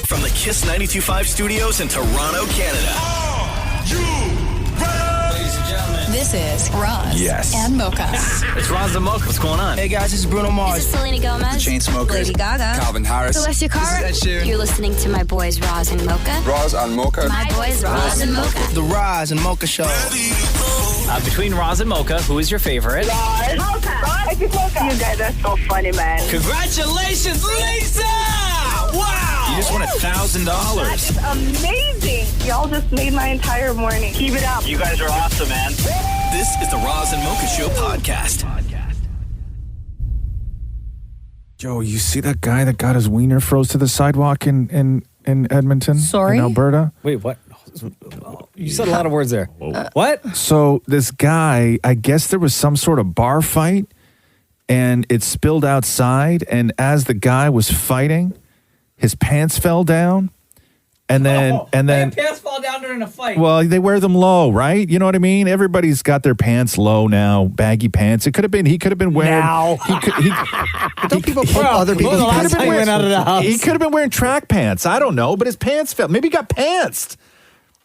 From the Kiss 92.5 studios in Toronto, Canada. Ladies and gentlemen. This is Roz and Mocha. It's Roz and Mocha. What's going on? Hey guys, this is Bruno Mars. This is Selena Gomez. The Chainsmokers. Lady Gaga. Calvin Harris. Celestia Cara. This is Ed Sheeran. You're listening to my boys Roz and Mocha. Roz and Mocha. My boys Roz and Mocha. The Roz and Mocha Show. Between Roz and Mocha, who is your favorite? Roz. Mocha. Roz. Mocha. You guys are so funny, man. Congratulations, Lisa! Wow! You just won $1,000. That's amazing. Y'all just made my entire morning. Keep it up. You guys are awesome, man. This is the Roz and Mocha Show podcast. Yo, you see that guy that got his wiener froze to the sidewalk in Edmonton? Sorry? In Alberta? Wait, what? You said a lot of words there. What? So this guy, I guess there was some sort of bar fight and it spilled outside. And as the guy was fighting, his pants fell down. And then pants fall down during a fight. Well, they wear them low, right? You know what I mean? Everybody's got their pants low now, baggy pants. He could have been wearing. Now. Don't people put other people? When the last time he went out of the house? He could have been wearing track pants. I don't know, but his pants fell. Maybe he got pantsed.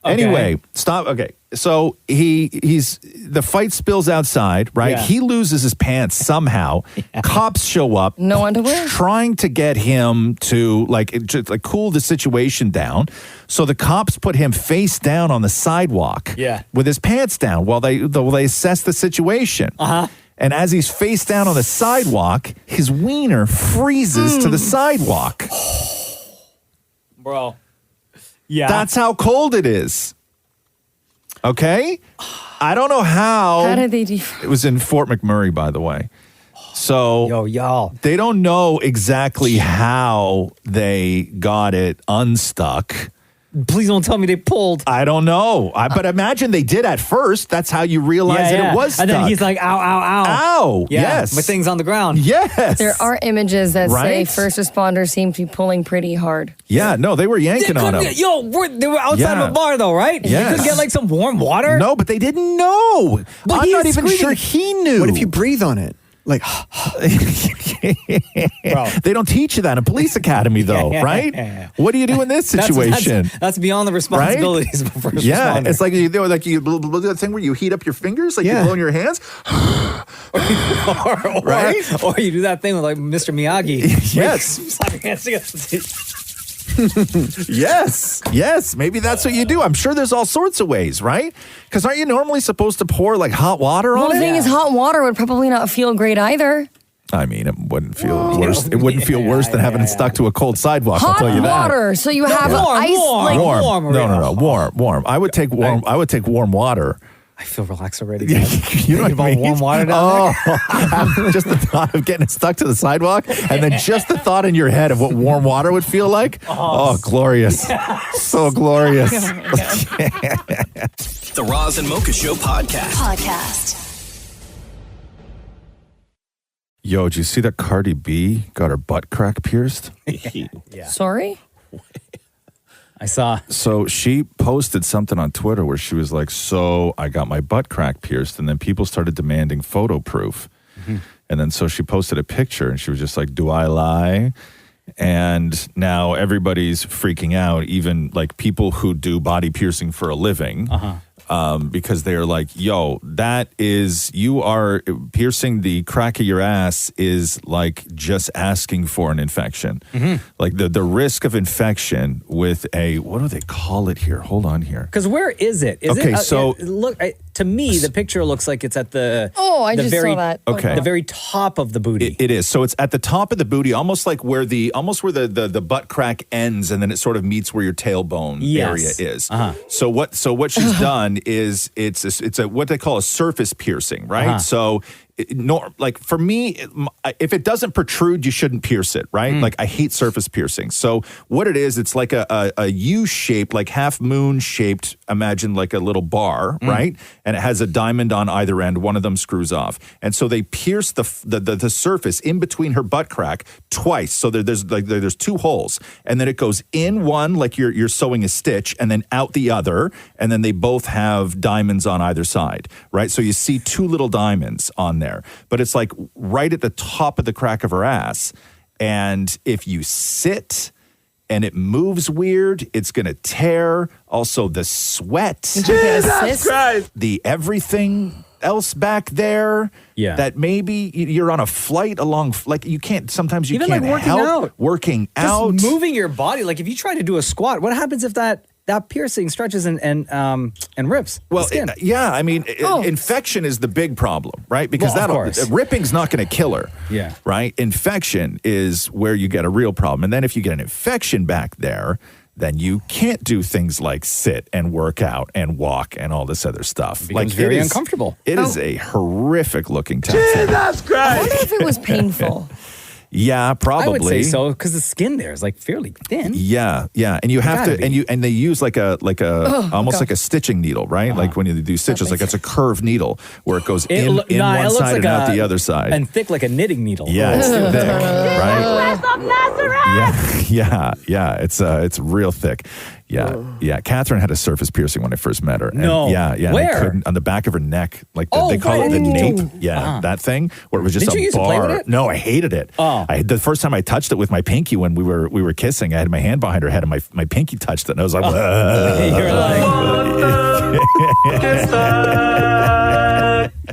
Okay. Anyway, stop. Okay, so the fight spills outside, right? Yeah. He loses his pants somehow. Cops show up, No underwear? trying to get just cool the situation down. So the cops put him face down on the sidewalk, with his pants down while they assess the situation. And as he's face down on the sidewalk, his wiener freezes to the sidewalk. Bro. Yeah. That's how cold it is. Okay? I don't know how. How did they defrost? It was in Fort McMurray, by the way. So y'all. they don't know exactly how they got it unstuck. Please don't tell me they pulled. I don't know. But imagine they did at first. That's how you realize that it was stuck. And then he's like, ow, ow, ow. Ow. Yeah, Yes. but things on the ground. Yes. There are images that say Right? first responders seem to be pulling pretty hard. Yeah, no, they were yanking on him. They were outside of a bar though, right? Yes. You couldn't get like some warm water? No, but they didn't know. But I'm he not is even screaming. sure he knew. What if you breathe on it? Like, Bro. They don't teach you that in police academy, though, right? What do you do in this situation? That's beyond the responsibilities of a first responder. It's like you do the thing where you heat up your fingers, like you blow in your hands. Right? Or you do that thing with like Mr. Miyagi. Yes. Slap your hands together. Yes. Maybe that's what you do. I'm sure there's all sorts of ways, right? Because aren't you normally supposed to pour like hot water on Well, it? the thing is, hot water would probably not feel great either. I mean, it wouldn't feel worse. It wouldn't feel worse than having it stuck to a cold sidewalk. I'll Hot tell you that. water, so you have warm, ice. warm. Like, No. Warm. I would take warm. I would take warm water. I feel relaxed already. Guys. You know what I mean? Warm water down there? Just the thought of getting it stuck to the sidewalk, and then just the thought in your head of what warm water would feel like. Oh, glorious. Yes. So glorious. The Roz and Mocha Show podcast. Yo, did you see that Cardi B got her butt crack pierced? Yeah. Sorry? I saw. So she posted something on Twitter where she was like, so I got my butt crack pierced, and then people started demanding photo proof. Mm-hmm. And then so she posted a picture and she was just like, do I lie? And now everybody's freaking out, even like people who do body piercing for a living. Because they're like, yo, you are piercing the crack of your ass is like just asking for an infection. Mm-hmm. Like the risk of infection with what do they call it here? Hold on here. Because where is it? To me, the picture looks like it's at the I just saw that. Okay. The very top of the booty. It is. So it's at the top of the booty, almost where the butt crack ends, and then it sort of meets where your tailbone area is. So what she's done is it's what they call a surface piercing, right? So for me, if it doesn't protrude, you shouldn't pierce it, right? Like I hate surface piercing. So what it is, it's like a U-shaped, like half moon shaped. Imagine like a little bar, right? And it has a diamond on either end. One of them screws off, and so they pierce the surface in between her butt crack twice. So there's two holes, and then it goes in one like you're sewing a stitch, and then out the other, and then they both have diamonds on either side, right? So you see two little diamonds on there, but it's like right at the top of the crack of her ass. And if you sit and it moves weird. It's going to tear. Also, the sweat. Jesus Christ. The everything else back there. Yeah. That maybe you're on a flight along, like you can't, sometimes you Even can't like working help out. working Just out. moving your body. Like if you try to do a squat, what happens if that piercing stretches and rips the skin? Yeah, I mean, infection is the big problem, right? Because Well, of course. ripping's not going to kill her. Yeah. Right? Infection is where you get a real problem. And then if you get an infection back there, then you can't do things like sit and work out and walk and all this other stuff. It becomes very uncomfortable. It is a horrific looking tattoo. Jesus Christ. I wonder if it was painful. Yeah, probably. I would say so because the skin there is like fairly thin. Yeah, and you have Gotta to, be. and they use like a almost like a stitching needle, right? Like when you do stitches, like it's a curved needle where it goes in one it looks side like and out the other side. and thick like a knitting needle. Yeah, it's thick, right? Yeah, it's real thick. Yeah. Catherine had a surface piercing when I first met her. And No. Yeah. and I Where? couldn't, on the back of her neck, like Oh, they call it the right. nape. Yeah, that thing where it was just Did a you use to bar. play with it? No, I hated it. Oh. The first time I touched it with my pinky when we were kissing, I had my hand behind her head and my pinky touched it, and I was like, You're like,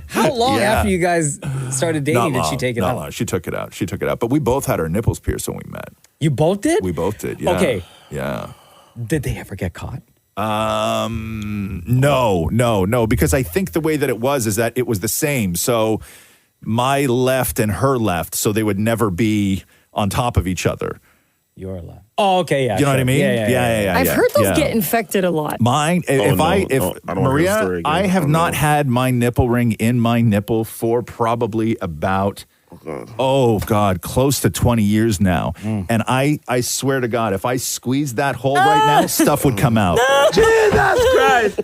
how long Yeah. after you guys started dating did she take it Not out? long. She took it out. But we both had our nipples pierced when we met. You both did? We both did. Yeah. Okay. Yeah. Did they ever get caught? No, because I think the way that it was is that it was the same. So my left and her left, so they would never be on top of each other. Your left. Oh, okay, yeah. You know what I mean? Yeah. I've heard those get infected a lot. Mine, I don't wanna hear the Maria, story again. I have not had my nipple ring in my nipple for probably about, close to 20 years now. And I swear to God, if I squeezed that hole right now, stuff would come out. Jesus Christ.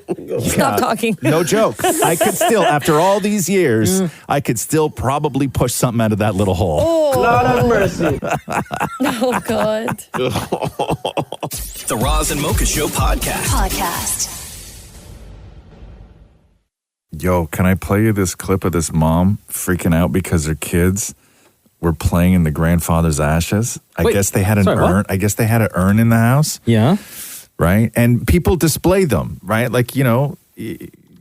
Stop talking. No joke. I could still, after all these years, I could still probably push something out of that little hole. Lord have mercy. Oh, God. The Roz and Mocha Show Podcast. Yo, can I play you this clip of this mom freaking out because her kids were playing in the grandfather's ashes? I guess they had an urn. what? I guess they had an urn in the house, Yeah. right? And people display them, right? Like, you know,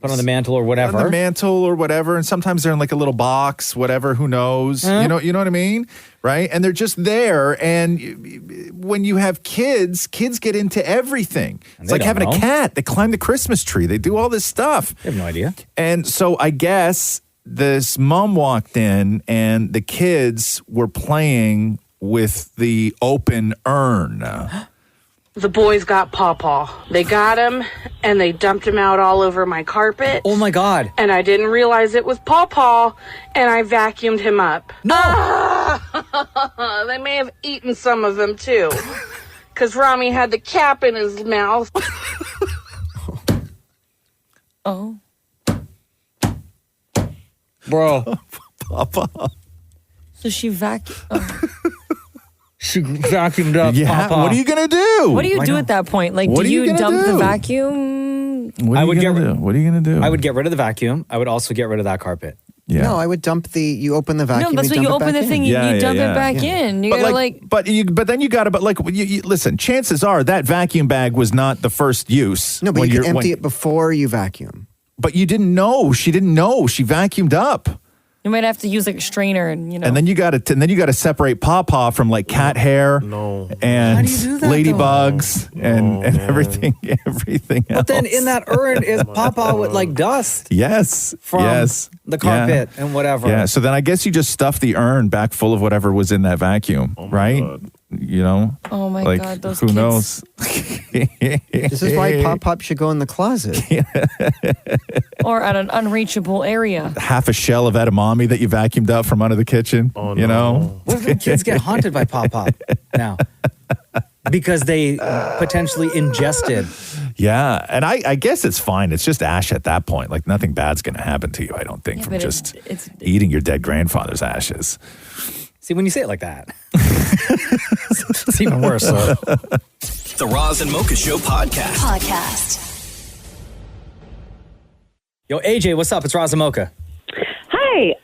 Put on the mantle or whatever. on the mantle or whatever, and sometimes they're in like a little box, whatever. Who knows? You know what I mean, right? And they're just there. And when you have kids get into everything. It's they like don't having know. a cat. They climb the Christmas tree. They do all this stuff. I have no idea. And so I guess this mom walked in, and the kids were playing with the open urn. The boys got Pawpaw. They got him, and they dumped him out all over my carpet. Oh my God. And I didn't realize it was Pawpaw, and I vacuumed him up. No. They may have eaten some of him, too. Because Rami had the cap in his mouth. Oh. Bro. Papa. So she vacuumed. She vacuumed up. Yeah. Papa. What are you gonna do? What do you do at that point? Like, What do are you you gonna dump the do? vacuum? What are you gonna do? What are you gonna do? I would get rid of the vacuum. I would also get rid of that carpet. Yeah. No, I would dump you open the vacuum. No, that's you when you dump it open back the thing, in. you Yeah, dump yeah, it back yeah. in. You But gotta like, but then you gotta, but like, listen. Chances are that vacuum bag was not the first use. No, but when you you're- can empty when- it before you vacuum. But you didn't know. She didn't know. She vacuumed up. You might have to use like a strainer and, And then you got to separate pawpaw from like cat hair and How do you do that, ladybugs and everything else. But then in that urn is Papa with like dust yes, from yes, the carpet and whatever. Yeah. So then I guess you just stuff the urn back full of whatever was in that vacuum, right? God. You know. oh my Like, God, those who kids. knows? This is why Pop should go in the closet. Or at an unreachable area. Half a shell of edamame that you vacuumed up from under the kitchen. Oh, you know. What if the kids get haunted by Papa now? Because they potentially ingested. Yeah, and I guess it's fine. It's just ash at that point. Like nothing bad's going to happen to you, I don't think, Yeah, from but just it's eating your dead grandfather's ashes. See, when you say it like that, it's even worse. So. The Roz and Mocha Show Podcast. Yo, AJ, what's up? It's Roz and Mocha. Hi.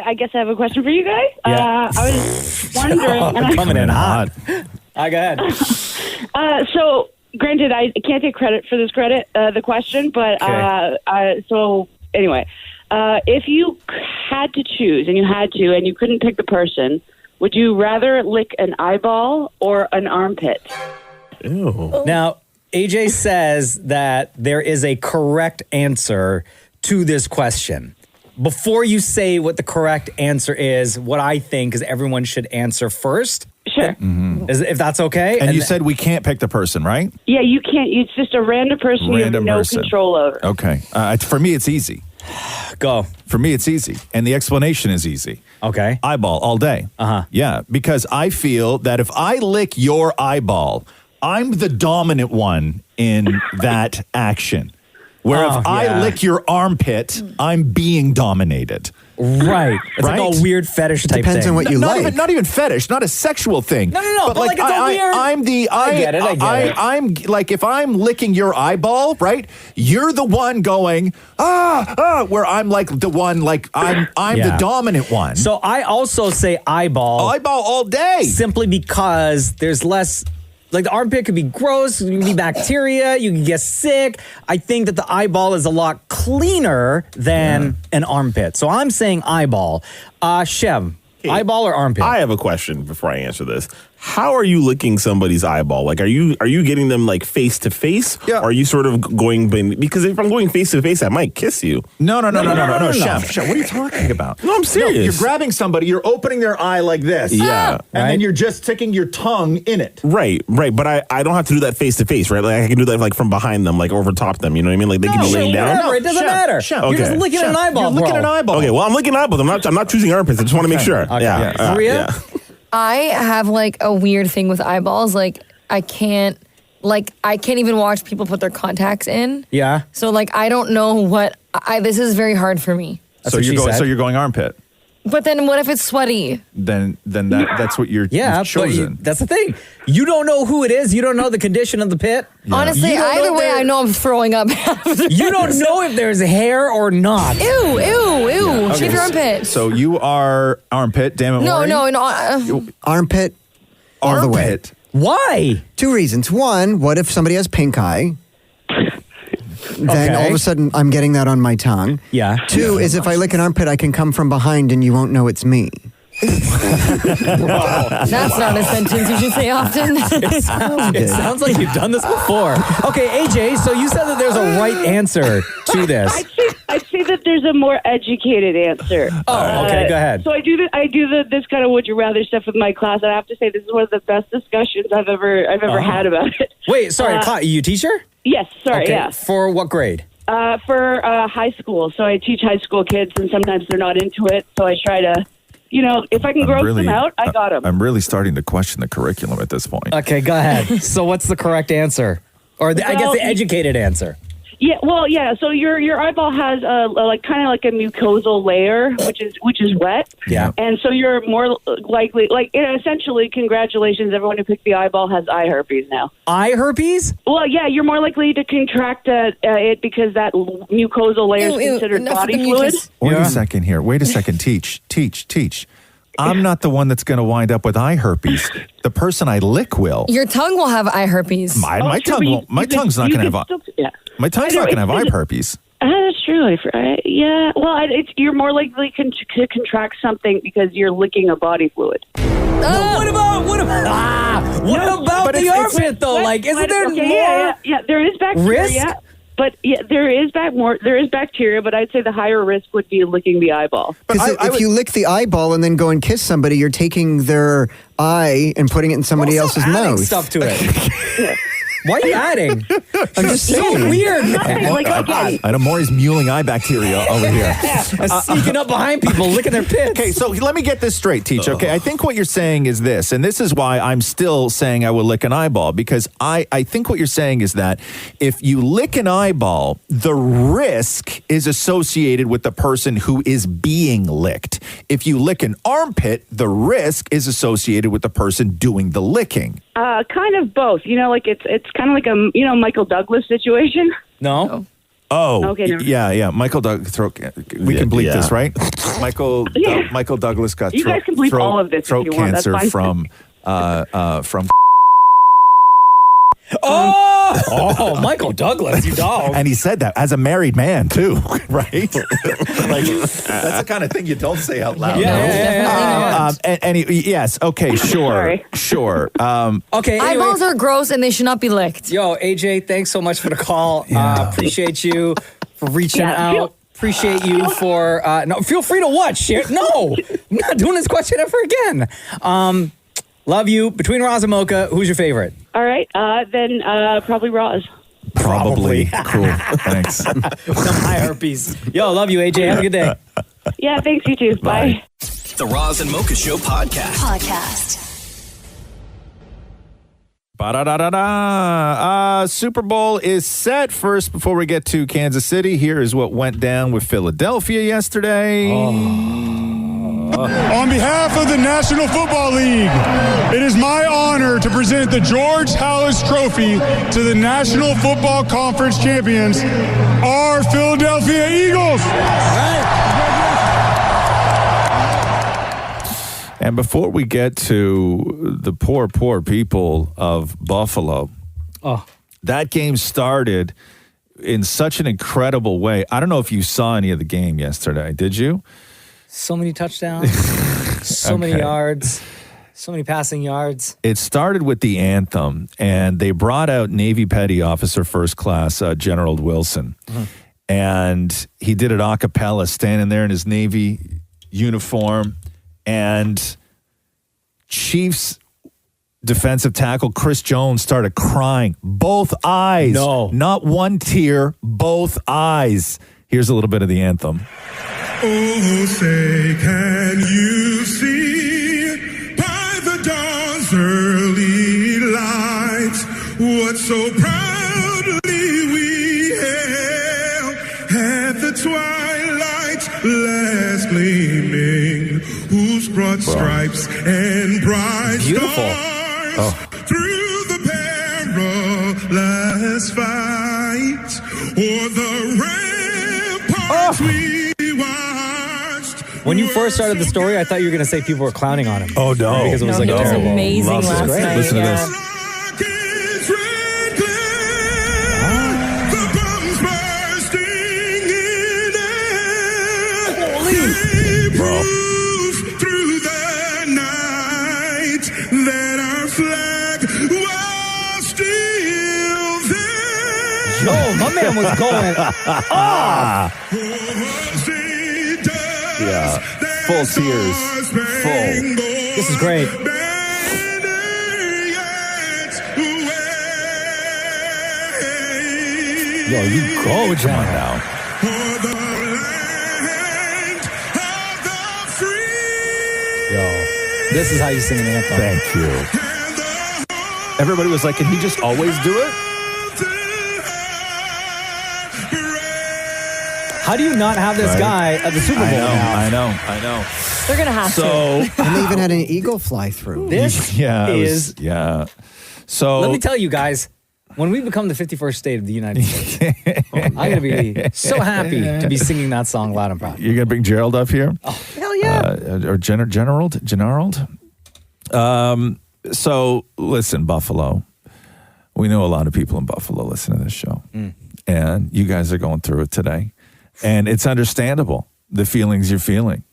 I guess I have a question for you guys. Yeah. I was wondering. Oh, and coming in hot. Go ahead. So, granted, I can't take credit for the question, but so anyway, if you had to choose and you couldn't pick the person, would you rather lick an eyeball or an armpit? Ew. Now, AJ says that there is a correct answer to this question. Before you say what the correct answer is, what I think is everyone should answer first. Sure. If that's okay. And you said we can't pick the person, right? Yeah, you can't. It's just a random person you have no control over. Okay. For me, it's easy. Go. For me, it's easy. And the explanation is easy. Okay. Eyeball all day. Yeah, because I feel that if I lick your eyeball, I'm the dominant one in that action. Where if I lick your armpit, I'm being dominated. Right. It's like a weird fetish type Depends thing. on what you like. Not even fetish, not a sexual thing. No, but like it's a weird... I get it. I'm like, if I'm licking your eyeball, right? You're the one going, where I'm like the one, like I'm the dominant one. So I also say eyeball. Eyeball all day. Simply because there's less... Like the armpit could be gross, it could be bacteria, you can get sick. I think that the eyeball is a lot cleaner than an armpit. So I'm saying eyeball. Shem, eyeball or armpit? I have a question before I answer this. How are you licking somebody's eyeball? Like, are you getting them like face to face? Yeah. Or are you sort of going, because if I'm going face to face, I might kiss you. No, Chef, what are you talking about? No, I'm serious. No, you're grabbing somebody, you're opening their eye like this. Yeah. And then you're just sticking your tongue in it. Right. But I don't have to do that face to face, right? Like I can do that like from behind them, like over top them. You know what I mean? Like they can be laying down. Whatever, it doesn't matter. You're just licking an eyeball. You're licking an eyeball. Okay, well I'm licking eyeballs. I'm not choosing armpits. I just want to make sure. Okay. Yeah. Maria? I have like a weird thing with eyeballs. Like I can't even watch people put their contacts in. Yeah. So like I don't know what this is very hard for me. So you're going armpit. But then what if it's sweaty? Then that's what you've chosen. But that's the thing. You don't know who it is. You don't know the condition of the pit. Yeah. Honestly, either way, I know I'm throwing up. You don't know if there's hair or not. Ew. Yeah. Shave your armpit. So you are armpit, damn it. No. Armpit all the way. Why? 2 reasons. One, what if somebody has pink eye? Then all of a sudden, I'm getting that on my tongue. Yeah. 2 is if I lick an armpit, I can come from behind and you won't know it's me. That's not a sentence you should say often. It sounds like you've done this before. Okay, AJ, so you said that there's a right answer to this. I'd say that there's a more educated answer. Oh, okay, go ahead. So I do this kind of would you rather stuff with my class, and I have to say this is one of the best discussions I've ever had about it. Wait, sorry, you teacher? Yes, sorry, okay. yeah. For what grade? For high school. So I teach high school kids, and sometimes they're not into it. So I try to, if I can gross them out, I got them. I'm really starting to question the curriculum at this point. Okay, go ahead. So what's the correct answer? Or I guess the educated answer. Yeah, well, yeah. So your eyeball has kind of like a mucosal layer, which is wet. Yeah. And so you're more likely, essentially, congratulations, everyone who picked the eyeball has eye herpes now. Eye herpes? Well, yeah, you're more likely to contract it because that mucosal layer is considered body fluid. Wait a second here. Wait a second. Teach. I'm not the one that's going to wind up with eye herpes. The person I lick will. Your tongue will have eye herpes. My tongue's not going to have. My tongue's not going to have eye herpes. That's true. Yeah. Well, you're more likely to contract something because you're licking a body fluid. What about the armpit though? Isn't there more? Yeah, there is bacteria. Risk? But yeah, there is bacteria, but I'd say the higher risk would be licking the eyeball. Because if you lick the eyeball and then go and kiss somebody, you're taking their eye and putting it in somebody else's mouth. Stuff to it. Why are you adding? I'm just saying. So weird. I know Maury's mulling eye bacteria over here. Sneaking up behind people, licking their pits. Okay, so let me get this straight, Teach. Okay, I think what you're saying is this, and this is why I'm still saying I will lick an eyeball, because I think what you're saying is that if you lick an eyeball, the risk is associated with the person who is being licked. If you lick an armpit, the risk is associated with the person doing the licking. Kind of both. It's kind of like a Michael Douglas situation. No. Oh, okay, yeah. Michael Douglas. We can bleep this, right? Michael Douglas got you guys can bleep all of this throat if you want. cancer That's fine. from Oh, Michael Douglas, you dog. And he said that as a married man, too, right? Like, that's the kind of thing you don't say out loud. Yes, okay, sure. Okay, Eyeballs are gross and they should not be licked. Yo, AJ, thanks so much for the call. Appreciate you for reaching out. Appreciate you for no. Feel free to watch. No, I'm not doing this question ever again. Love you. Between Roz and Mocha, who's your favorite? All right, then probably Roz. Probably. Cool. Thanks. Some high herpes. Yo, love you, AJ. Have a good day. Yeah, thanks, you too. Bye. The Roz and Mocha Show podcast. Ba-da-da-da-da. Super Bowl is set. First, before we get to Kansas City, here is what went down with Philadelphia yesterday. On behalf of the National Football League, it is my honor to present the George Halas Trophy to the National Football Conference champions, our Philadelphia Eagles. And before we get to the poor people of Buffalo, that game started in such an incredible way. I don't know if you saw any of the game yesterday. Did you? So many touchdowns, so many yards, so many passing yards. It started with the anthem, and they brought out Navy Petty Officer First Class Generald Wilson. And he did it a cappella, standing there in his Navy uniform. And Chiefs defensive tackle Chris Jones started crying. Both eyes. No. Not one tear, both eyes. Here's a little bit of the anthem. Oh, say, can you see by the dawn's early lights what so proudly we hailed at the twilight's last gleaming, whose broad stripes and bright stars through the perilous fight o'er the ramparts we watched. When you first started the story, I thought you were going to say people were clowning on him. Oh, no. Because it was he was terrible. amazing last night. Listen to this. Bro. Through the night that our flag was still there. Yo, my man was going off. Yeah. Full tears. Full. This is great. Yo, you go, John, now. Yo, this is how you sing an anthem. Thank you. Everybody was like, can he just always do it? How do you not have this guy at the Super Bowl now? I know. They're going to have to. And they even had an eagle fly through. This is... So let me tell you guys, when we become the 51st state of the United States, I'm going to be so happy to be singing that song loud and proud. You're going to bring Gerald up here? Oh, hell yeah. Or Generald? So, listen, Buffalo. We know a lot of people in Buffalo listen to this show. And you guys are going through it today. And it's understandable, the feelings you're feeling.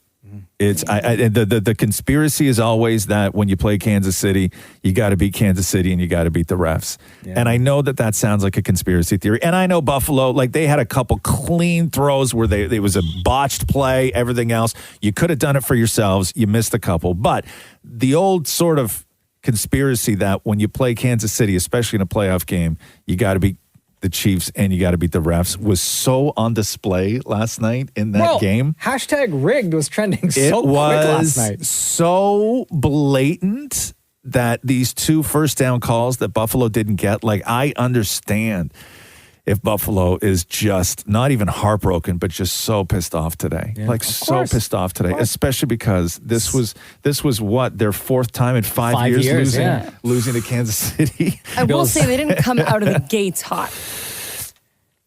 It's the conspiracy is always that when you play Kansas City, you got to beat Kansas City and you got to beat the refs. Yeah. And I know that sounds like a conspiracy theory. And I know Buffalo, like they had a couple clean throws where there was a botched play, everything else. You could have done it for yourselves. You missed a couple. But the old sort of conspiracy that when you play Kansas City, especially in a playoff game, you got to beat the Chiefs and you got to beat the refs was so on display last night in that game. #rigged was trending so quick last night. So blatant that these 2 first down calls that Buffalo didn't get. Like, I understand if Buffalo is just not even heartbroken, but just so pissed off today. Yeah, pissed off today, especially because this was what, their 4th time in 5 years losing to Kansas City. I will say they didn't come out of the gates hot.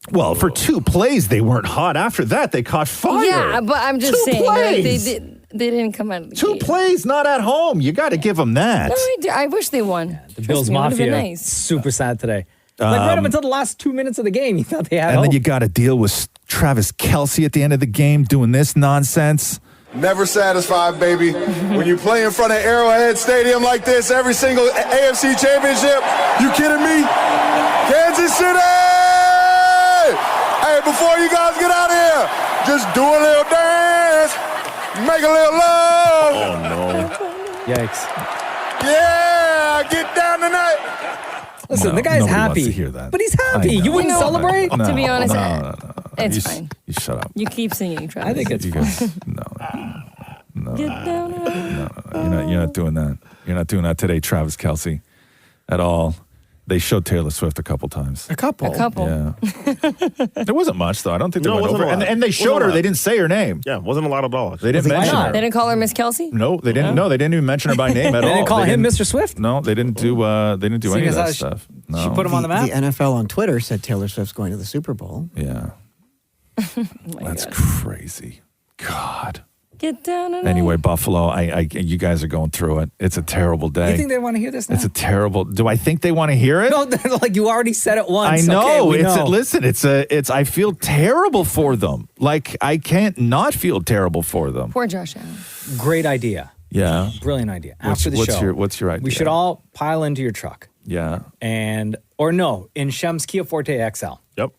Well, for 2 plays, they weren't hot. After that, they caught fire. Yeah, but I'm just saying, like, they didn't come out of the 2 gate. plays, not at home. You got to give them that. No, I wish they won. The Bills me, it would've been Mafia, nice. super sad today. right up until the last 2 minutes of the game, you thought they had And hope. then you got to deal with Travis Kelce at the end of the game doing this nonsense. Never satisfied, baby. When you play in front of Arrowhead Stadium like this, every single AFC championship, you kidding me? Kansas City! Hey, before you guys get out of here, just do a little dance, make a little love. Oh, no. Yikes. Yeah, get down tonight. Listen, No, the guy's nobody wants happy. to hear that. But he's happy. I know. You wouldn't celebrate? To be honest, no. it's You fine. You shut up. You keep singing, Travis. I think it's You fine. guys, no. You're not doing that. You're not doing that today, Travis Kelce, at all. They showed Taylor Swift a couple times. A couple. Yeah. There wasn't much, though. I don't think they No, it went wasn't over. a lot. And they Wasn't showed a her. lot. They didn't say her name. Yeah, wasn't a lot at all. They didn't mention her. They didn't call her Miss Kelsey? No, they didn't. No, they didn't even mention her by name at all. They didn't call him Mr. Swift? No, they didn't do. They didn't do any of Seeing that as how stuff. No. she put him on the map? The NFL on Twitter said Taylor Swift's going to the Super Bowl. Yeah. That's crazy. God. Get down on Anyway, Buffalo, you guys are going through it. It's a terrible day. You think they want to hear this now? It's a terrible. Do I think they want to hear it? No, like you already said it once. I know. Okay, we know. Listen, it's. I feel terrible for them. Like I can't not feel terrible for them. Poor Josh Allen. Great idea. Yeah. Brilliant idea. What's- After the what's show, your- what's your idea? We should all pile into your truck. Yeah. In Shem's Kia Forte XL. Yep.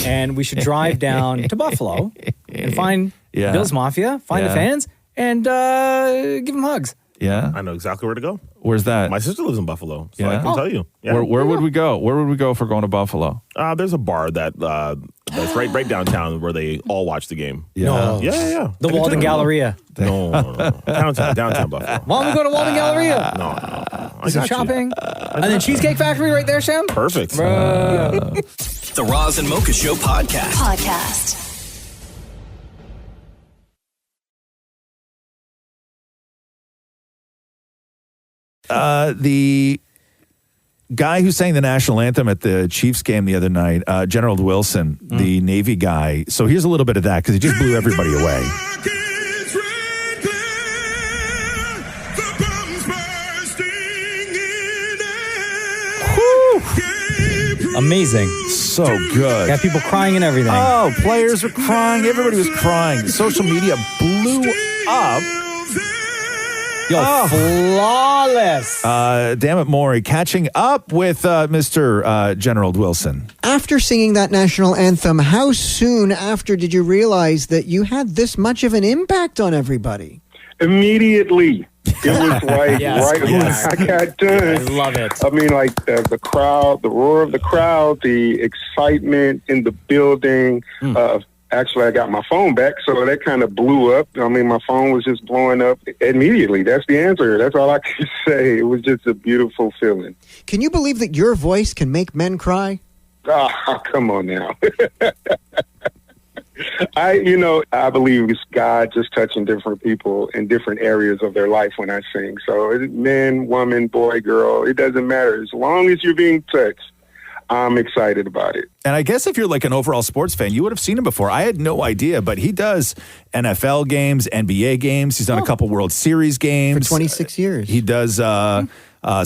And we should drive down to Buffalo and find Yeah. Bill's Mafia, find the Yeah. fans, and give them hugs. Yeah. I know exactly where to go. Where's that? My sister lives in Buffalo, so I Yeah? can tell you. Yeah. Where would we go? Where would we go if we're going to Buffalo? There's a bar that's right downtown where they all watch the game. Yeah. No. Yeah. The I can Walden tell you. Galleria. No. Downtown Buffalo. Why don't we go to Walden Galleria? No. I Some got you. shopping. And then Cheesecake Factory right there, Shem? Perfect. The Roz and Mocha Show podcast. The guy who sang the national anthem at the Chiefs game the other night, Generald Wilson, the Navy guy. So here's a little bit of that because he just blew everybody away. Amazing. So good. Got people crying and everything. Oh, players were crying. Everybody was crying. Social media blew up. Yo, flawless. Damn it, Maury, catching up with Mr. Generald Wilson. After singing that national anthem, how soon after did you realize that you had this much of an impact on everybody? Immediately. It was like when I got done. I love it. I mean, like the crowd, the roar of the crowd, the excitement in the building. Actually, I got my phone back, so that kind of blew up. I mean, my phone was just blowing up immediately. That's the answer. That's all I can say. It was just a beautiful feeling. Can you believe that your voice can make men cry? Oh, come on now. I believe it's God just touching different people in different areas of their life when I sing. So man, woman, boy, girl, it doesn't matter. As long as you're being touched, I'm excited about it. And I guess if you're like an overall sports fan, you would have seen him before. I had no idea, but he does NFL games, NBA games. He's done a couple World Series games. For 26 years. He does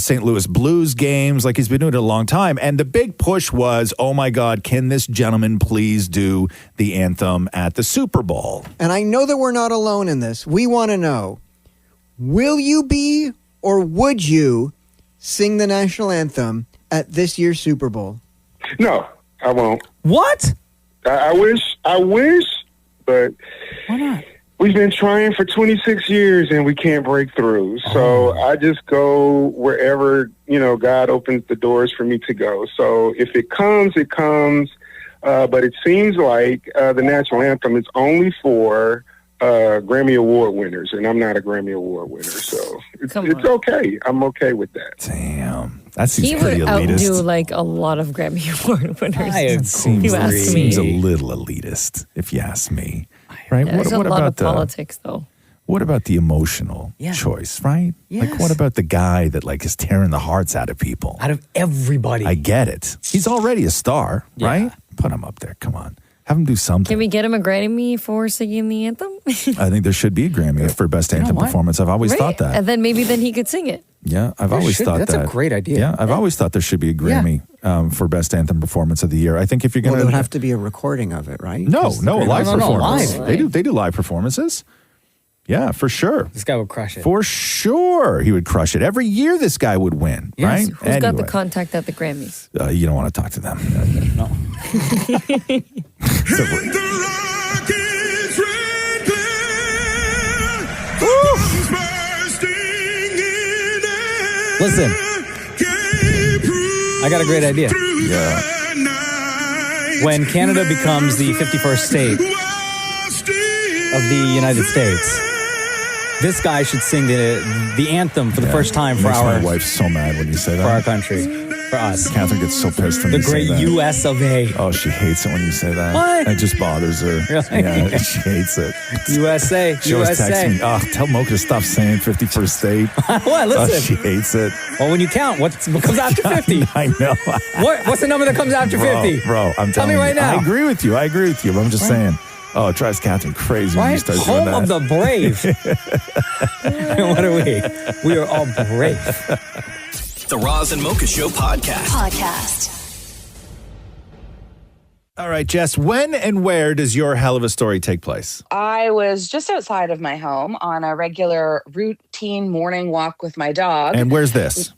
St. Louis Blues games. Like he's been doing it a long time. And the big push was, oh my God, can this gentleman please do the anthem at the Super Bowl? And I know that we're not alone in this. We want to know, will you be or would you sing the national anthem at this year's Super Bowl? No, I won't. What? I wish, but why not? We've been trying for 26 years and we can't break through. So I just go wherever, God opens the doors for me to go. So if it comes, it comes. But it seems like the national anthem is only for Grammy Award winners, and I'm not a Grammy Award winner. So it's okay. I'm okay with that. Damn. That seems He pretty would elitist. outdo like a lot of Grammy Award winners. Seems, if you ask me. seems a little elitist, if you ask me. Right? There's a lot of politics, though. What about the emotional choice, right? Yes. Like, what about the guy that like is tearing the hearts out of people? Out of everybody. I get it. He's already a star, right? Put him up there. Come on. Have him do something. Can we get him a Grammy for singing the anthem? I think there should be a Grammy for Best Anthem Performance. I've always thought that. And then maybe he could sing it. Yeah, I've always thought that's a great idea. Yeah, I've always thought there should be a Grammy for Best Anthem Performance of the Year. I think if you're going there would have to be a recording of it, right? No, a live performance. live. They do live performances. Yeah, for sure. This guy would crush it. For sure, he would crush it. Every year, this guy would win, right? Who's got the contact at the Grammys? You don't want to talk to them. No. Listen, I got a great idea. Yeah. When Canada becomes the 51st state of the United States, this guy should sing the anthem for the first time for My wife's so mad when you say that. For our country, for us. Catherine gets so pissed when the you say great that. U.S. of A. Oh, she hates it when you say that. What? It just bothers her. Really? Yeah, she hates it. USA. She always texts me, tell Mocha to stop saying 51st state. What? Listen. She hates it. Well, when you count, what comes after 50? I know. What's the number that comes after 50? Bro, I'm Tell telling me you. right now. I agree with you. But I'm just saying. Oh, it drives Catherine crazy when you start doing Home that. of the brave. What are we? We are all brave. The Roz and Mocha Show podcast. All right, Jess, when and where does your hell of a story take place? I was just outside of my home on a regular routine morning walk with my dog. And where's this?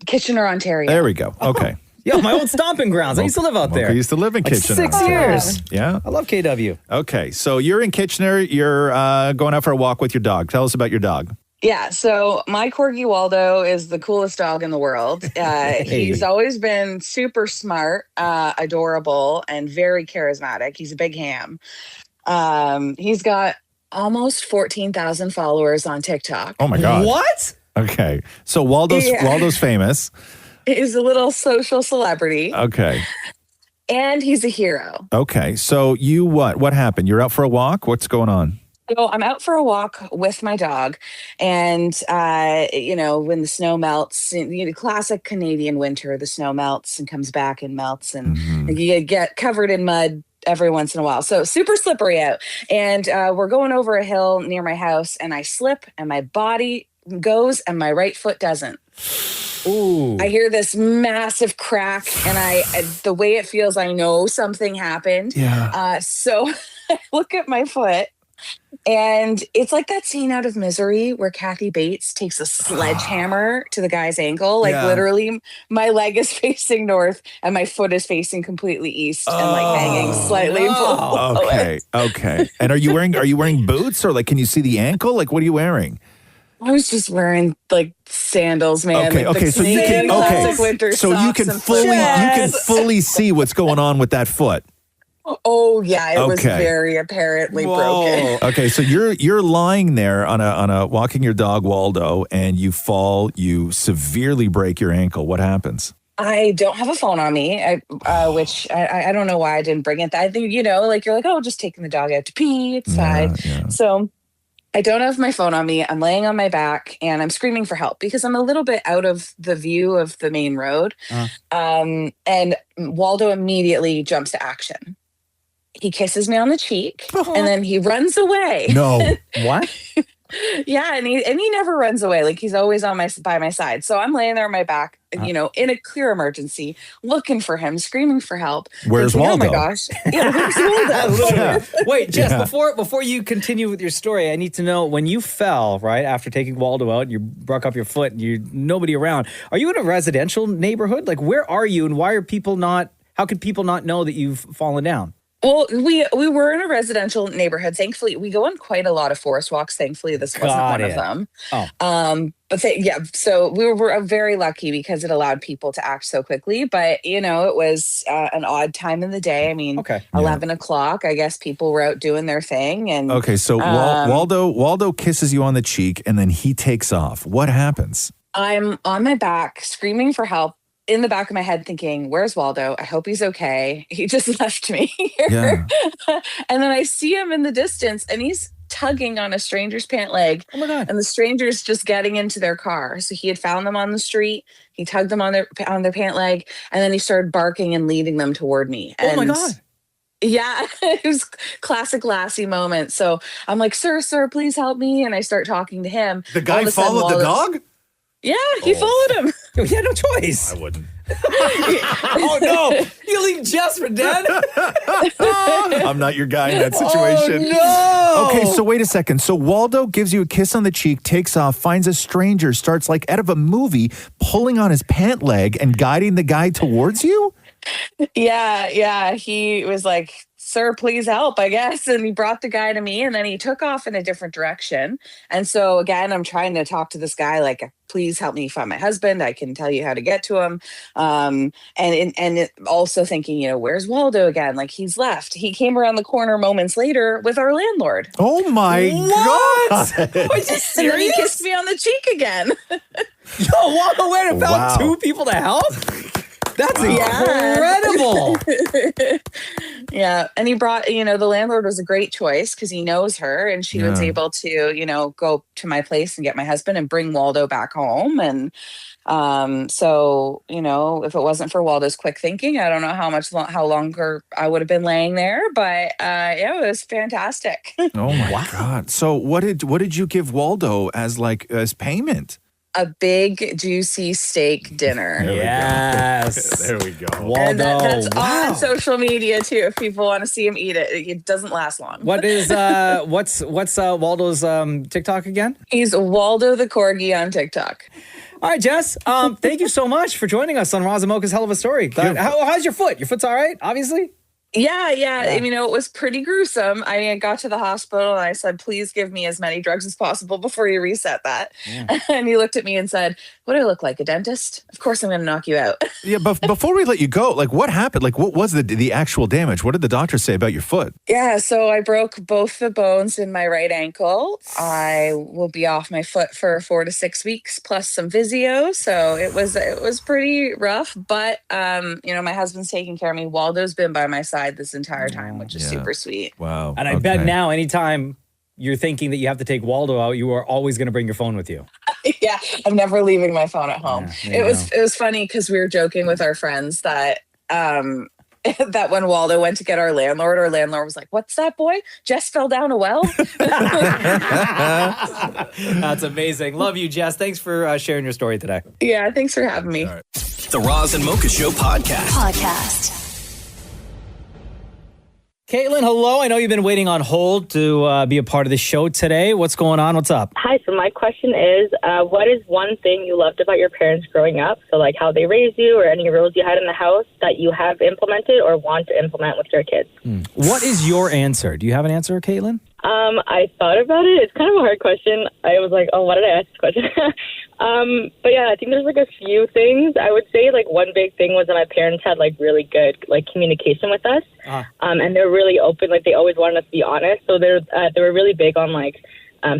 Kitchener, Ontario. There we go. Okay. Yeah, my old stomping grounds. I used to live out there. I used to live in Like Kitchener. 6 years. Yeah. I love KW. Okay, so you're in Kitchener. You're going out for a walk with your dog. Tell us about your dog. Yeah, so my Corgi Waldo is the coolest dog in the world. He's always been super smart, adorable, and very charismatic. He's a big ham. He's got almost 14,000 followers on TikTok. Oh, my God. What? Okay, so Waldo's famous. He's a little social celebrity. Okay. And he's a hero. Okay, so you what? What happened? You're out for a walk? What's going on? So I'm out for a walk with my dog, and when the snow melts, classic Canadian winter, the snow melts and comes back and melts, and you get covered in mud every once in a while. So super slippery out, and we're going over a hill near my house, and I slip, and my body goes, and my right foot doesn't. Ooh. I hear this massive crack, and the way it feels, I know something happened. Yeah. So I look at my foot, and it's like that scene out of Misery where Kathy Bates takes a sledgehammer to the guy's ankle. Like literally, my leg is facing north, and my foot is facing completely east, and like hanging slightly below. Okay. And are you wearing boots, or like can you see the ankle? Like what are you wearing? I was just wearing like sandals, man. Okay. So you can you can fully see what's going on with that foot. Oh yeah, it was very apparently broken. Okay, so you're lying there on a walking your dog Waldo, and you fall. You severely break your ankle. What happens? I don't have a phone on me, which I don't know why I didn't bring it. I think you're like, oh, just taking the dog out to pee. It's fine. Yeah. So I don't have my phone on me. I'm laying on my back, and I'm screaming for help because I'm a little bit out of the view of the main road. And Waldo immediately jumps to action. He kisses me on the cheek, and then he runs away. No. What? Yeah, and he never runs away. Like he's always by my side. So I'm laying there on my back, in a clear emergency, looking for him, screaming for help. Where's Waldo? Oh my gosh! Yeah, where's Waldo? Wait, Jess, before you continue with your story, I need to know when you fell right after taking Waldo out, and you broke up your foot, and you nobody around. Are you in a residential neighborhood? Like where are you, and why are people not? How could people not know that you've fallen down? Well, we were in a residential neighborhood. Thankfully, we go on quite a lot of forest walks. Thankfully, this wasn't one of them. Oh. So we were very lucky because it allowed people to act so quickly. But, it was an odd time in the day. I mean, 11 o'clock, I guess people were out doing their thing. And okay, so Waldo kisses you on the cheek, and then he takes off. What happens? I'm on my back, screaming for help. In the back of my head thinking, where's Waldo? I hope he's okay. He just left me here. Yeah. And then I see him in the distance, and he's tugging on a stranger's pant leg. Oh my God. And the stranger's just getting into their car. So he had found them on the street. He tugged them on their pant leg, and then he started barking and leading them toward me. Oh my God. Yeah, it was classic Lassie moment. So I'm like, sir, please help me. And I start talking to him. The guy followed the dog? Yeah, he followed him. He had no choice. I wouldn't. Oh no! You leave Jess for dead? I'm not your guy in that situation. Oh, no! Okay, so wait a second. So Waldo gives you a kiss on the cheek, takes off, finds a stranger, starts like out of a movie, pulling on his pant leg and guiding the guy towards you? Yeah. He was like, "Sir, please help," I guess. And he brought the guy to me, and then he took off in a different direction. And so again, I'm trying to talk to this guy, like, "Please help me find my husband. I can tell you how to get to him." And also thinking, where's Waldo again? Like, he's left. He came around the corner moments later with our landlord. Oh my God. Are you serious? And then he kissed me on the cheek again. Yo, Waldo went and found two people to help? That's incredible. Yeah. And he brought, the landlord was a great choice because he knows her, and she was able to, go to my place and get my husband and bring Waldo back home. And so, if it wasn't for Waldo's quick thinking, I don't know how longer I would have been laying there. But it was fantastic. Oh my God. So what did you give Waldo as payment? A big, juicy steak dinner. Yes. There we go. Waldo. And that's on social media too. If people want to see him eat it, it doesn't last long. What is what's Waldo's TikTok again? He's Waldo the Corgi on TikTok. All right, Jess. Thank you so much for joining us on Roz and Mocha's Hell of a Story. How's your foot? Your foot's all right, obviously? Yeah. It was pretty gruesome. I got to the hospital and I said, "Please give me as many drugs as possible before you reset that." Yeah. And he looked at me and said, "What do I look like, a dentist? Of course I'm going to knock you out." Yeah, but before we let you go, what happened? What was the actual damage? What did the doctor say about your foot? Yeah, so I broke both the bones in my right ankle. I will be off my foot for 4 to 6 weeks plus some physio. So it was pretty rough, but my husband's taking care of me. Waldo's been by my side this entire time, which is super sweet. Wow. And I bet now anytime you're thinking that you have to take Waldo out, you are always going to bring your phone with you. Yeah, I'm never leaving my phone at home. It was funny because we were joking with our friends that that when Waldo went to get our landlord was like, "What's that, boy? Jess fell down a well?" That's amazing. Love you, Jess. Thanks for sharing your story today. Yeah, thanks for having me. Right. The Roz and Mocha Show podcast. Caitlin, hello. I know you've been waiting on hold to be a part of the show today. What's going on? What's up? Hi. So my question is, what is one thing you loved about your parents growing up? So like how they raised you or any rules you had in the house that you have implemented or want to implement with your kids? What is your answer? Do you have an answer, Caitlin? I thought about it. It's kind of a hard question. I was like, oh, why did I ask this question? But yeah, I think there's a few things. I would say one big thing was that my parents had really good communication with us. And they're really open. They always wanted us to be honest. So they were really big on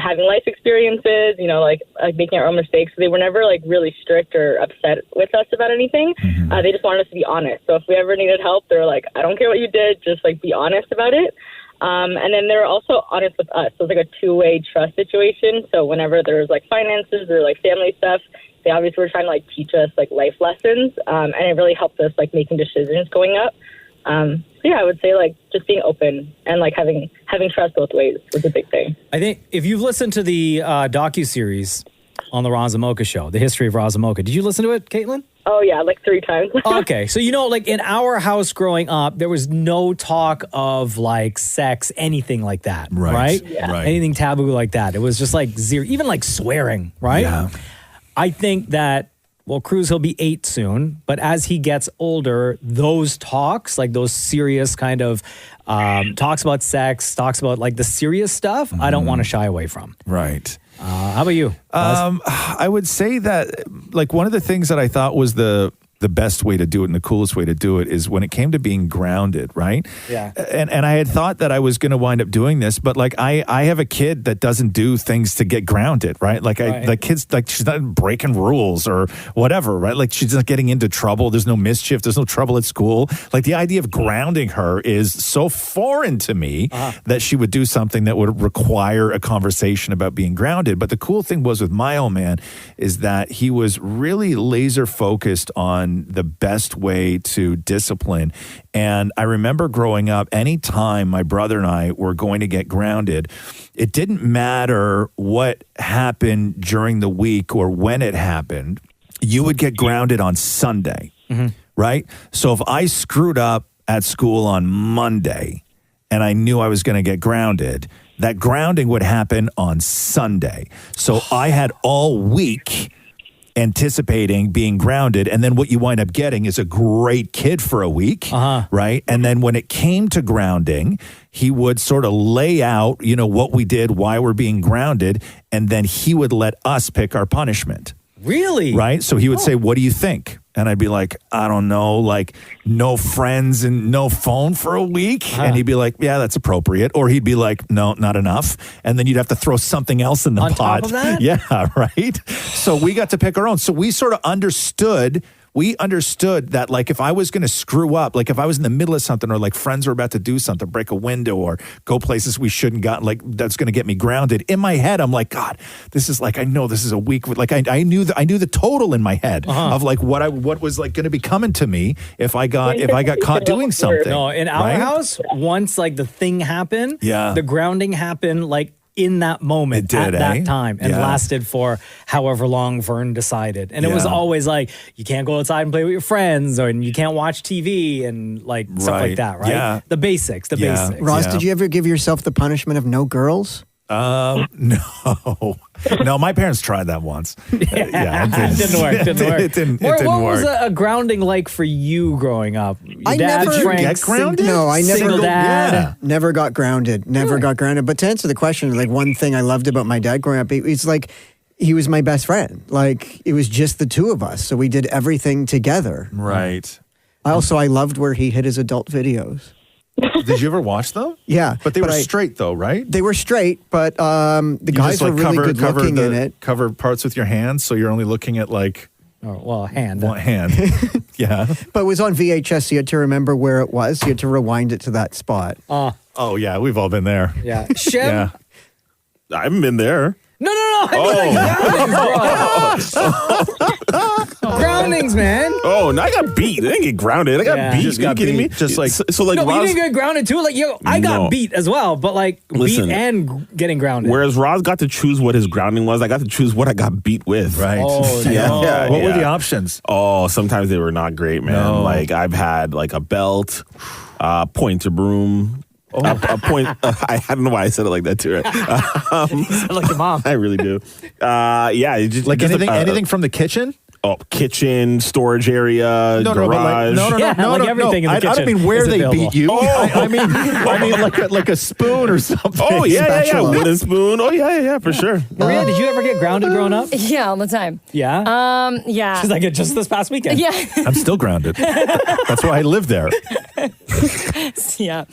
having life experiences, making our own mistakes. So they were never really strict or upset with us about anything. They just wanted us to be honest. So if we ever needed help, they were like, "I don't care what you did, just be honest about it." And then they're also honest with us. So it's a two-way trust situation. So whenever there's finances or family stuff, they obviously were trying to teach us life lessons. And it really helped us making decisions going up. So yeah, I would say just being open and having trust both ways was a big thing. I think if you've listened to the docuseries on the Roz and Mocha Show, The History of Roz and Mocha, did you listen to it, Caitlin? Oh, yeah, 3 times. Okay. So, in our house growing up, there was no talk of sex, anything like that. Right? Yeah. Right. Anything taboo like that. It was just zero, even swearing, right? Yeah. I think that, Cruz, he'll be 8 soon, but as he gets older, those talks, those serious kind of talks about sex, talks about the serious stuff, I don't want to shy away from. Right. How about you? I would say that one of the things that I thought was the best way to do it and the coolest way to do it is when it came to being grounded, right? Yeah. And I had thought that I was going to wind up doing this, but I have a kid that doesn't do things to get grounded, right? The kid's she's not breaking rules or whatever, right? She's not getting into trouble. There's no mischief. There's no trouble at school. The idea of grounding her is so foreign to me that she would do something that would require a conversation about being grounded. But the cool thing was with my old man is that he was really laser focused on been the best way to discipline. And I remember growing up, anytime my brother and I were going to get grounded, it didn't matter what happened during the week or when it happened, you would get grounded on Sunday, right? So if I screwed up at school on Monday and I knew I was going to get grounded, that grounding would happen on Sunday. So I had all week anticipating being grounded, and then what you wind up getting is a great kid for a week, right? And then when it came to grounding, he would sort of lay out, you know, what we did, why we're being grounded, and then he would let us pick our punishment. Really? Right? So he would say, what do you think? And I'd be like, I don't know, like no friends and no phone for a week. And he'd be like, yeah, that's appropriate. Or he'd be like, no, not enough. And then you'd have to throw something else in the pot. On top of that? Yeah, right? So we got to pick our own. So we sort of understood that, like, if I was going to screw up, like if I was in the middle of something, or like friends were about to do something, break a window or go places we shouldn't got, like that's going to get me grounded. In my head, I'm like, God, this is like, I know this is a week. Like I knew the total in my head of like what was like going to be coming to me if I got caught doing something. No, in our house, once like the thing happened, the grounding happened like in that moment at that time and lasted for however long Vern decided. And it was always like, you can't go outside and play with your friends, or and you can't watch TV and like stuff like that, right? Yeah. The basics. Ross, did you ever give yourself the punishment of no girls? No. No, my parents tried that once. It didn't work. It didn't What work. was a grounding like for you growing up? Your I dad, never Frank, get grounded? No, I never. Single dad. Never got grounded. Never got grounded. But to answer the question, like one thing I loved about my dad growing up, it's like he was my best friend. Like it was just the two of us, so we did everything together. Right. I loved where he hid his adult videos. Did you ever watch them? Yeah. But they were straight though, right? They were straight, but the You guys just, were like, really good looking in it. Cover parts with your hands, so you're only looking at like hand. One hand. Yeah. But it was on VHS, so you had to remember where it was. You had to rewind it to that spot. Oh yeah, we've all been there. Yeah. Shem? I haven't been there. No. Groundings, man. Oh, no, I got beat. I didn't get grounded. I got beat. Just Are you got kidding beat. me? Just like so like No, but you Roz, didn't get grounded too. Like I got No. beat as well, but like Listen. beat and getting grounded. whereas Roz got to choose what his grounding was, I got to choose what I got beat with. Right. Oh, Yeah, no. yeah, What were yeah. the options? Oh, sometimes they were not great, man. No. Like I've had like a belt, pointer broom. A point. I don't know why I said it like that too. Right? Like your mom. I really do. Yeah, it just, Like just anything from the kitchen? Oh, kitchen, storage area, garage. Like everything in the I don't kitchen mean where is they available. beat you. I mean like a spoon or something. Oh yeah, Spatula. wooden spoon. Oh yeah, for sure. Maria, did you ever get grounded growing up? Yeah, all the time. Yeah. Yeah. She's like, just this past weekend. Yeah. I'm still grounded. That's why I live there. Yeah.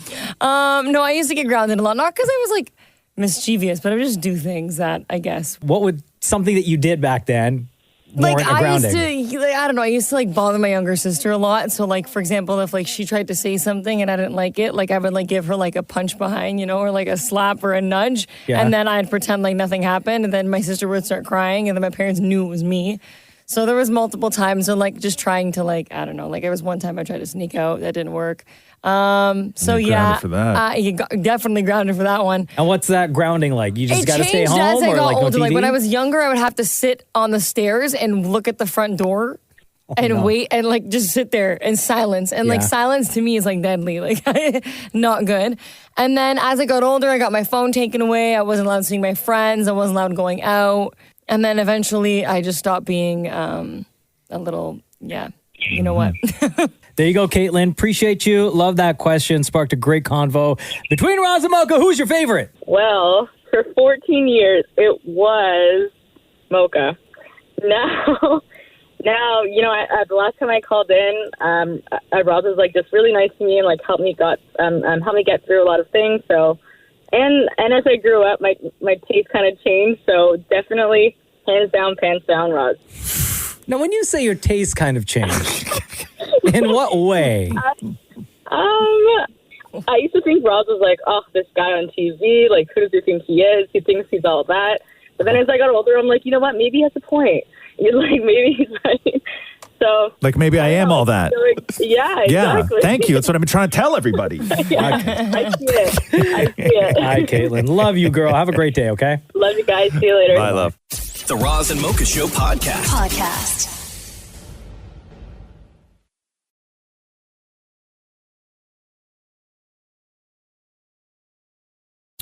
No, I used to get grounded a lot. Not because I was like mischievous, but I would just do things that I guess. What would something that you did back then Like warrant a I grounding? used to, I don't know. I used to like bother my younger sister a lot. So like, for example, if like she tried to say something and I didn't like it, like I would like give her like a punch behind, or like a slap or a nudge, Yeah. and then I'd pretend like nothing happened, and then my sister would start crying, and then my parents knew it was me. So there was multiple times of like just trying to like, I don't know, like there was one time I tried to sneak out, that didn't work. So You're grounded for that. you got definitely grounded for that one. And what's that grounding like? You just got to stay changed home as I or got like no older. TV? Like when I was younger, I would have to sit on the stairs and look at the front door and wait and like just sit there in silence. And like Yeah. silence to me is like deadly, like not good. And then as I got older, I got my phone taken away. I wasn't allowed seeing my friends. I wasn't allowed going out. And then eventually I just stopped being a little, you know what? There you go, Caitlin. Appreciate you. Love that question. Sparked a great convo. Between Roz and Mocha, who's your favorite? Well, for 14 years, it was Mocha. Now, the last time I called in, Roz was like just really nice to me and like helped me get through a lot of things. So, and as I grew up, my taste kind of changed. So definitely, hands down, pants down, Roz. Now, when you say your taste kind of changed, in what way? I used to think Roz was like, oh, this guy on TV, like, who does he think he is? He thinks he's all that. But then as I got older, I'm like, you know what? Maybe he has a point. You're like, maybe he's right. So Like maybe I am all that. yeah, Yeah, exactly. thank you. That's what I've been trying to tell everybody. Yeah, I see it. All right, Caitlin. Love you, girl. Have a great day, okay? Love you guys. See you later. Bye, love. The Roz and Mocha Show podcast.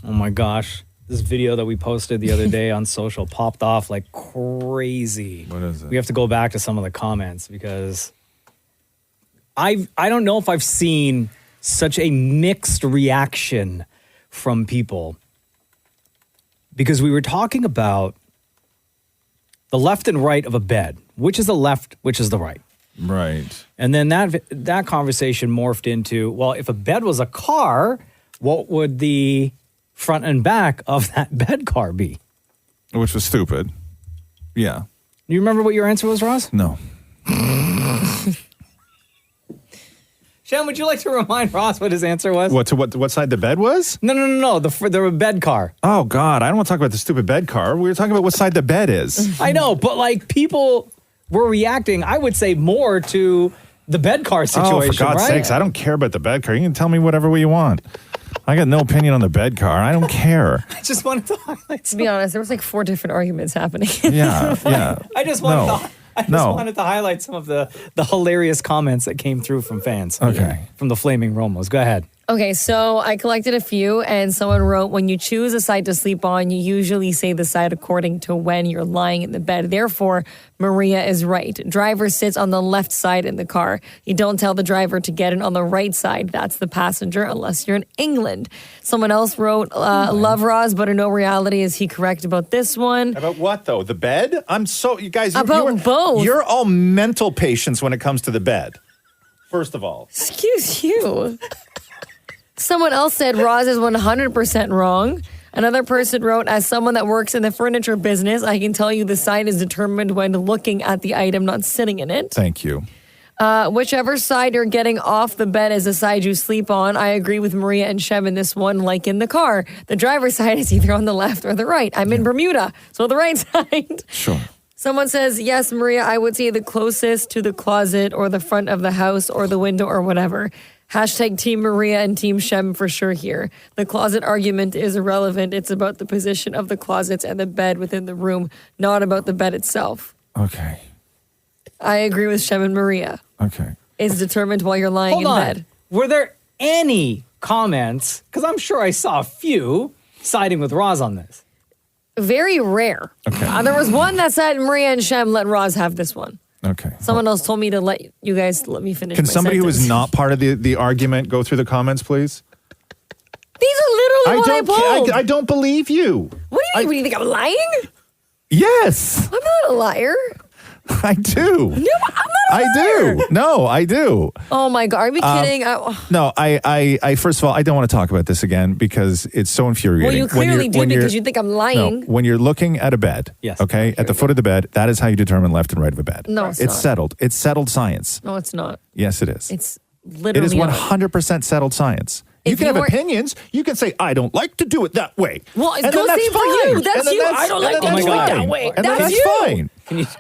Oh my gosh. This video that we posted the other day on social popped off like crazy. What is it? We have to go back to some of the comments because I don't know if I've seen such a mixed reaction from people. Because we were talking about the left and right of a bed. Which is the left, which is the right. Right. And then that conversation morphed into, well, if a bed was a car, what would the front and back of that bed car be? Which was stupid. Yeah. You remember what your answer was, Ross? No. Shem, would you like to remind Ross what his answer was? What side the bed was? No. The bed car. Oh, God. I don't want to talk about the stupid bed car. We were talking about what side the bed is. I know, but like people were reacting, I would say, more to the bed car situation, Oh, for God's right? sakes. I don't care about the bed car. You can tell me whatever way you want. I got no opinion on the bed car. I don't care. I just wanted to highlight. To be honest, there was like 4 different arguments happening. Yeah. I just wanted to highlight some of the hilarious comments that came through from fans. Okay. From the Flaming Romos. Go ahead. Okay, so I collected a few, and someone wrote, when you choose a side to sleep on, you usually say the side according to when you're lying in the bed. Therefore, Maria is right. Driver sits on the left side in the car. You don't tell the driver to get in on the right side. That's the passenger, unless you're in England. Someone else wrote, love Roz, but in no reality is he correct about this one. About what, though? The bed? You guys. Both. You're all mental patients when it comes to the bed. First of all. Excuse you. Someone else said Roz is 100% wrong. Another person wrote, as someone that works in the furniture business, I can tell you the side is determined when looking at the item, not sitting in it. Thank you. Whichever side you're getting off the bed is the side you sleep on. I agree with Maria and Shem in this one, like in the car. The driver's side is either on the left or the right. I'm in Bermuda, so the right side. Sure. Someone says, yes, Maria, I would say the closest to the closet or the front of the house or the window or whatever. Hashtag Team Maria and Team Shem for sure here. The closet argument is irrelevant. It's about the position of the closets and the bed within the room, not about the bed itself. Okay. I agree with Shem and Maria. Okay. It's determined while you're lying Hold in on. bed. Were there any comments, because I'm sure I saw a few, siding with Roz on this? Very rare. Okay. There was one that said Maria and Shem, let Roz have this one. Okay. Someone else told me to let me finish. Can my somebody who sentence. is not part of the argument go through the comments, please? These are literally what I pulled. I don't believe you. What do you mean? What do you think I'm lying? Yes. I'm not a liar. I do. No, I'm not a liar. I do. No, I do. Oh my God, are we kidding? No, I first of all, I don't want to talk about this again because it's so infuriating. Well, you clearly do because you think I'm lying. No, when you're looking at a bed, yes, okay, at the foot of the bed, that is how you determine left and right of a bed. No, it's not. settled. It's settled science. No, it's not. Yes, it is. It's literally. It is 100% settled science. You If can you have were- opinions. You can say, I don't like to do it that way. Well, And go then that's say for fine. you. That's And then you. I don't like and to then do it that's that fine. way. And then That's that's you. fine.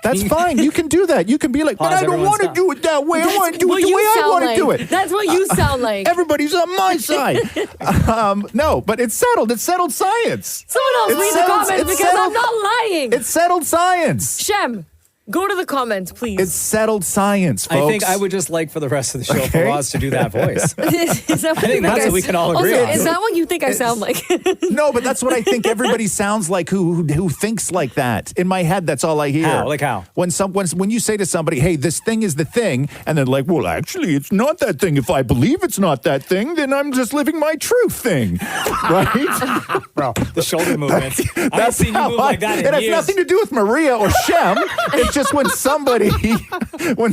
That's fine. You can do that. You can be like, but Pause, I don't everyone want to stop. do it that way. I That's want to do what it the you way I sound want to like. do it. That's what you sound like. Everybody's on my side. No, but it's settled. It's settled science. Someone else It's read the settled- comments it's because I'm settled- not lying. It's settled science. Shem, go to the comments, please. It's settled science, folks. I think I would just like for the rest of the show for Okay. Roz to do that voice. Is that what I think you that's what we can all agree also, on. Is that what you think I sound like? No, but that's what I think everybody sounds like who thinks like that. In my head, that's all I hear. How? Like how? When you say to somebody, hey, this thing is the thing, and they're like, well, actually, it's not that thing. If I believe it's not that thing, then I'm just living my truth thing. Right? Bro, the shoulder movements. I haven't That's seen you how move like that in it has years. nothing to do with Maria or Shem. It's just when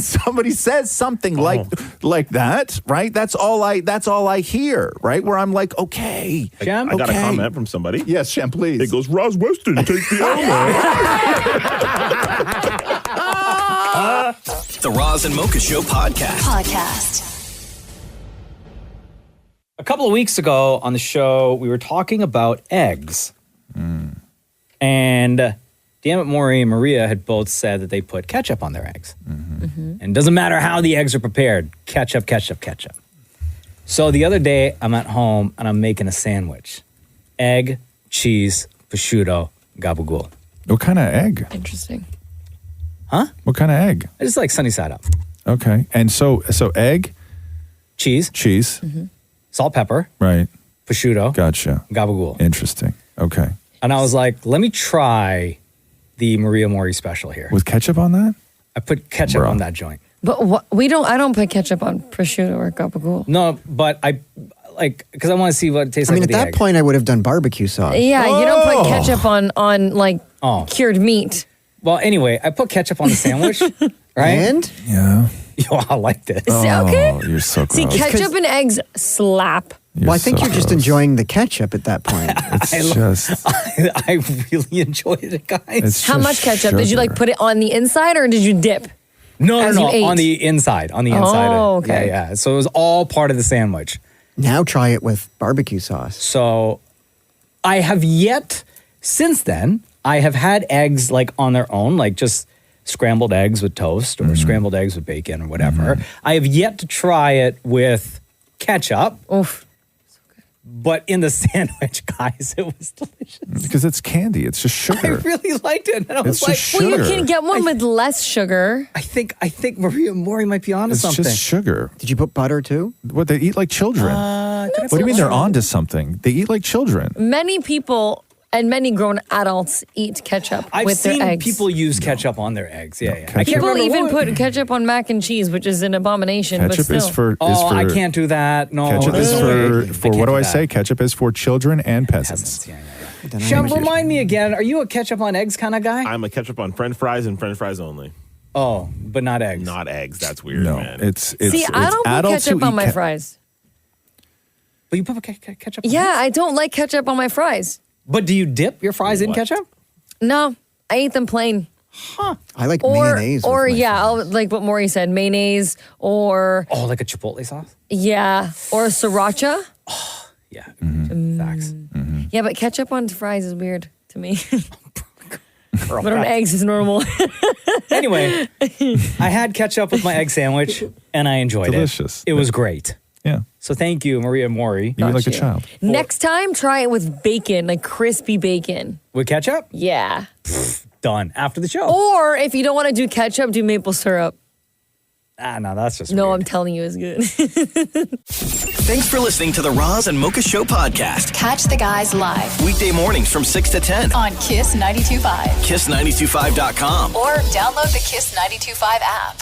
somebody says something like that, right? That's all I hear, right? Where I'm like, okay. Shem? I got a okay. comment from somebody. Yes, Shem, please. It goes, Roz Weston, take the L. The Roz and Mocha Show Podcast. A couple of weeks ago on the show, we were talking about eggs. And Damn it, Maury and Maria had both said that they put ketchup on their eggs. And it doesn't matter how the eggs are prepared. Ketchup, ketchup, ketchup. So the other day, I'm at home and I'm making a sandwich. Egg, cheese, prosciutto, gabagool. What kind of egg? Interesting. Huh? What kind of egg? I just like sunny side up. Okay. And so egg, cheese, salt, pepper, right? Prosciutto, Gotcha. gabagool. Interesting. Okay. And I was like, let me try the Maria Mori special here. With ketchup on that? I put ketchup on that joint. But I don't put ketchup on prosciutto or gabagool. No, but I like because I want to see what it tastes I like mean, with at the that egg. point, I would have done barbecue sauce. Yeah, you don't put ketchup on like cured meat. Well, anyway, I put ketchup on the sandwich, right? And? Yeah. Yo, I like this. Okay. You're so See, gross. ketchup and eggs slap. Well, I think you're just enjoying the ketchup at that point. I really enjoyed it, guys. How much ketchup? Did you like put it on the inside or did you dip? No, as you ate? on the inside. On the Oh, inside. okay. Yeah. So it was all part of the sandwich. Now try it with barbecue sauce. So I have yet, since then, I have had eggs like on their own, like just scrambled eggs with toast or scrambled eggs with bacon or whatever. I have yet to try it with ketchup. Oof. But in the sandwich, guys, it was delicious. Because it's candy. It's just I sugar. really liked it. And I was It's like, just Well, you sugar. can get one with less sugar. I think Maria Mori might be onto It's something. just sugar. Did you put butter too? What, they eat like children. What do you mean they're onto something? They eat like children. Many people and many grown adults eat ketchup I've with seen their eggs. people use ketchup on their eggs. Yeah. I can't People remember even what. put ketchup on mac and cheese, which is an abomination. but Ketchup still. is for. I can't do that. No. Ketchup is no. for what do I say? Ketchup is for children and peasants. Sean, remind me again, are you a ketchup on eggs kind of guy? I'm a ketchup on French fries and French fries only. Oh, but not eggs. Not eggs. That's weird, No, man. it's See, I don't put adults ketchup who on eat my fries. But you put ketchup on Yeah, eggs? I don't like ketchup on my fries. But do you dip your fries in ketchup? No, I eat them plain. I like Or, mayonnaise. or yeah, I'll, like what Maury said, mayonnaise or Oh, like a chipotle sauce? yeah, or sriracha. Yeah. Facts. Yeah, but ketchup on fries is weird to me. Girl, but on eggs is normal. Anyway, I had ketchup with my egg sandwich and I enjoyed Delicious. it. It was great. Yeah. So thank you, Maria Mori. You eat like a child. Next time, try it with bacon, like crispy bacon. With ketchup? Yeah. Done. After the show. Or if you don't want to do ketchup, do maple syrup. No, that's just No, I'm telling you, it's good. Thanks for listening to the Roz and Mocha Show podcast. Catch the guys live Weekday mornings from 6 to 10. on Kiss 92.5 Kiss925.com. or download the Kiss 92.5 app.